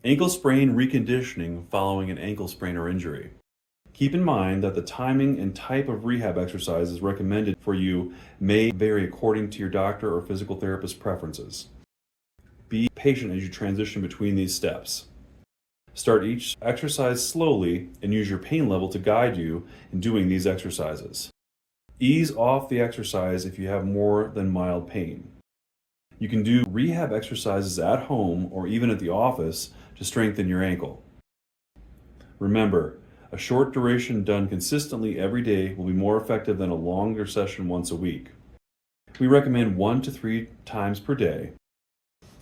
Ankle sprain reconditioning following an ankle sprain or injury. Keep in mind that the timing and type of rehab exercises recommended for you may vary according to your doctor or physical therapist preferences. Be patient as you transition between these steps. Start each exercise slowly and use your pain level to guide you in doing these exercises. Ease off the exercise if you have more than mild pain. You can do rehab exercises at home or even at the office to strengthen your ankle. Remember, a short duration done consistently every day will be more effective than a longer session once a week. We recommend 1 to 3 times per day.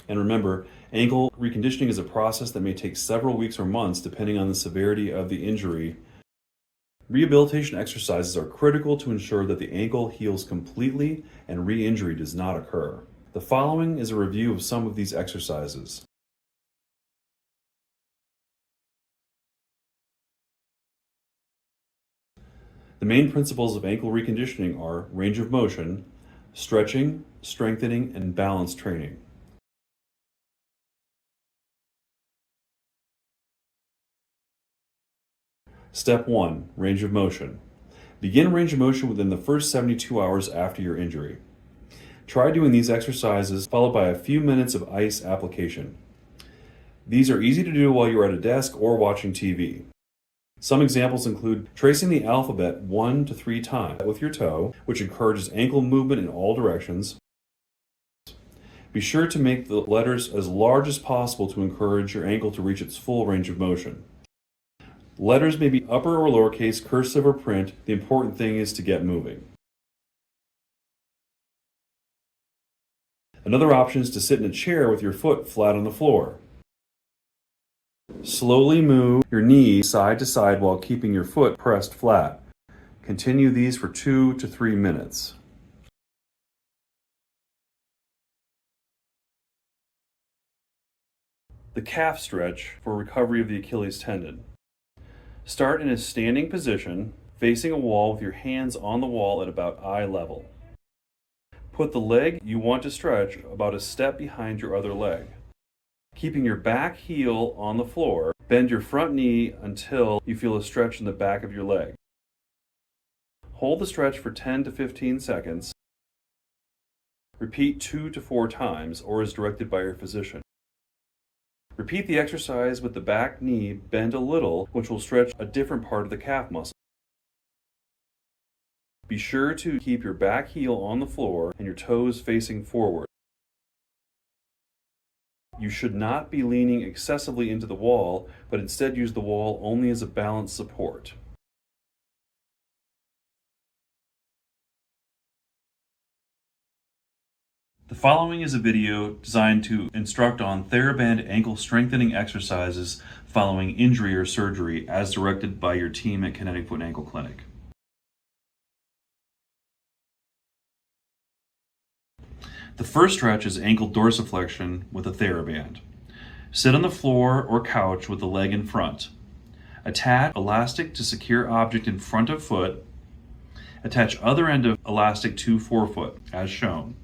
And remember, ankle reconditioning is a process that may take several weeks or months depending on the severity of the injury. Rehabilitation exercises are critical to ensure that the ankle heals completely and re-injury does not occur. The following is a review of some of these exercises. The main principles of ankle reconditioning are range of motion, stretching, strengthening, and balance training. Step 1. Range of motion. Begin range of motion within the first 72 hours after your injury. Try doing these exercises followed by a few minutes of ice application. These are easy to do while you're at a desk or watching TV. Some examples include tracing the alphabet 1 to 3 times with your toe, which encourages ankle movement in all directions. Be sure to make the letters as large as possible to encourage your ankle to reach its full range of motion. Letters may be upper or lowercase, cursive or print. The important thing is to get moving. Another option is to sit in a chair with your foot flat on the floor. Slowly move your knees side to side while keeping your foot pressed flat. Continue these for 2 to 3 minutes. The calf stretch for recovery of the Achilles tendon. Start in a standing position, facing a wall with your hands on the wall at about eye level. Put the leg you want to stretch about a step behind your other leg. Keeping your back heel on the floor, bend your front knee until you feel a stretch in the back of your leg. Hold the stretch for 10 to 15 seconds. Repeat 2 to 4 times or as directed by your physician. Repeat the exercise with the back knee bent a little, which will stretch a different part of the calf muscle. Be sure to keep your back heel on the floor and your toes facing forward. You should not be leaning excessively into the wall, but instead use the wall only as a balance support. The following is a video designed to instruct on TheraBand ankle strengthening exercises following injury or surgery as directed by your team at Kinetic Foot and Ankle Clinic. The first stretch is ankle dorsiflexion with a TheraBand. Sit on the floor or couch with the leg in front. Attach elastic to secure object in front of foot. Attach other end of elastic to forefoot, as shown.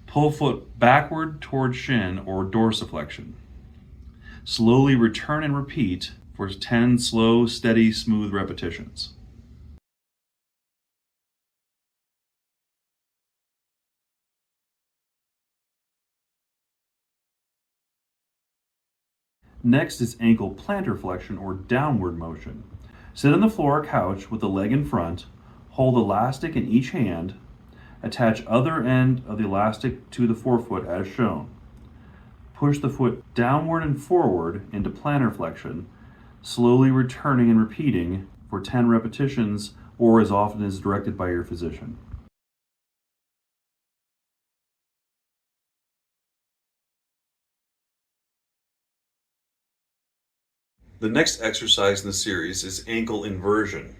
Pull foot backward toward shin or dorsiflexion. Slowly return and repeat for 10 slow, steady, smooth repetitions. Next is ankle plantar flexion or downward motion. Sit on the floor or couch with the leg in front, hold elastic in each hand, attach other end of the elastic to the forefoot as shown. Push the foot downward and forward into plantar flexion, slowly returning and repeating for 10 repetitions or as often as directed by your physician. The next exercise in the series is ankle inversion.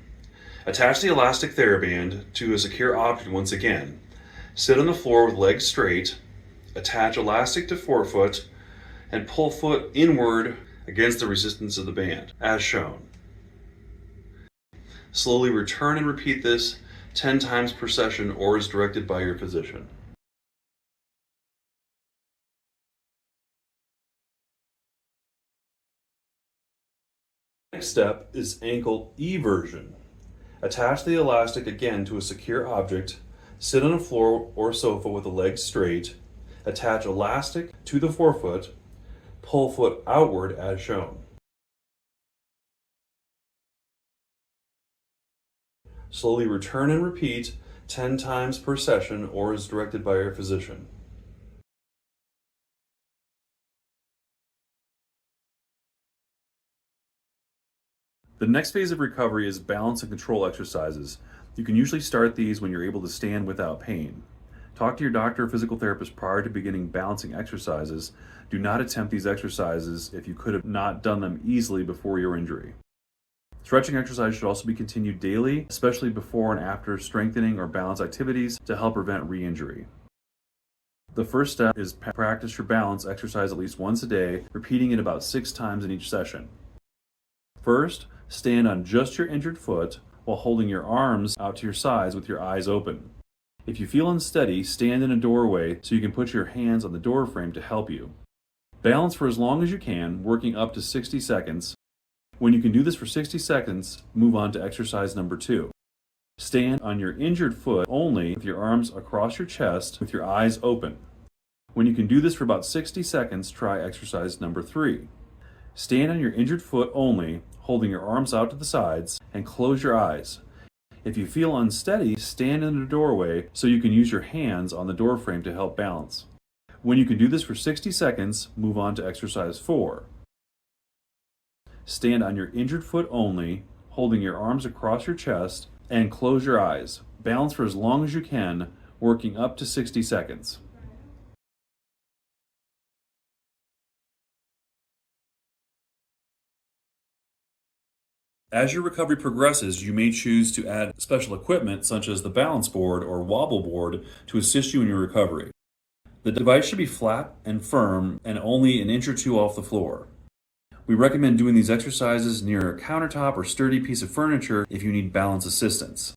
Attach the elastic TheraBand to a secure object once again. Sit on the floor with legs straight, attach elastic to forefoot, and pull foot inward against the resistance of the band, as shown. Slowly return and repeat this 10 times per session or as directed by your physician. Next step is ankle eversion. Attach the elastic again to a secure object, sit on a floor or sofa with the legs straight, attach elastic to the forefoot, pull foot outward as shown. Slowly return and repeat 10 times per session or as directed by your physician. The next phase of recovery is balance and control exercises. You can usually start these when you're able to stand without pain. Talk to your doctor or physical therapist prior to beginning balancing exercises. Do not attempt these exercises if you could have not done them easily before your injury. Stretching exercise should also be continued daily, especially before and after strengthening or balance activities to help prevent re-injury. The first step is practice your balance exercise at least once a day, repeating it about 6 times in each session. First, stand on just your injured foot while holding your arms out to your sides with your eyes open. If you feel unsteady, stand in a doorway so you can put your hands on the door frame to help you. Balance for as long as you can, working up to 60 seconds. When you can do this for 60 seconds, move on to exercise number 2. Stand on your injured foot only with your arms across your chest with your eyes open. When you can do this for about 60 seconds, try exercise number 3. Stand on your injured foot only, holding your arms out to the sides, and close your eyes. If you feel unsteady, stand in the doorway so you can use your hands on the door frame to help balance. When you can do this for 60 seconds, move on to exercise 4. Stand on your injured foot only, holding your arms across your chest, and close your eyes. Balance for as long as you can, working up to 60 seconds. As your recovery progresses, you may choose to add special equipment such as the balance board or wobble board to assist you in your recovery. The device should be flat and firm and only an inch or 2 off the floor. We recommend doing these exercises near a countertop or sturdy piece of furniture if you need balance assistance.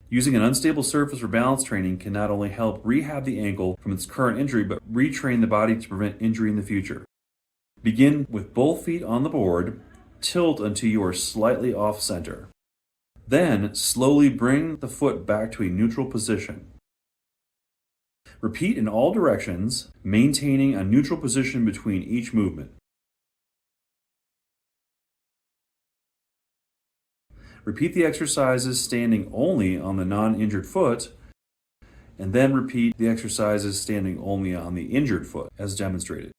Using an unstable surface for balance training can not only help rehab the ankle from its current injury, but retrain the body to prevent injury in the future. Begin with both feet on the board. Tilt until you are slightly off center. Then slowly bring the foot back to a neutral position. Repeat in all directions, maintaining a neutral position between each movement. Repeat the exercises standing only on the non-injured foot, and then repeat the exercises standing only on the injured foot as demonstrated.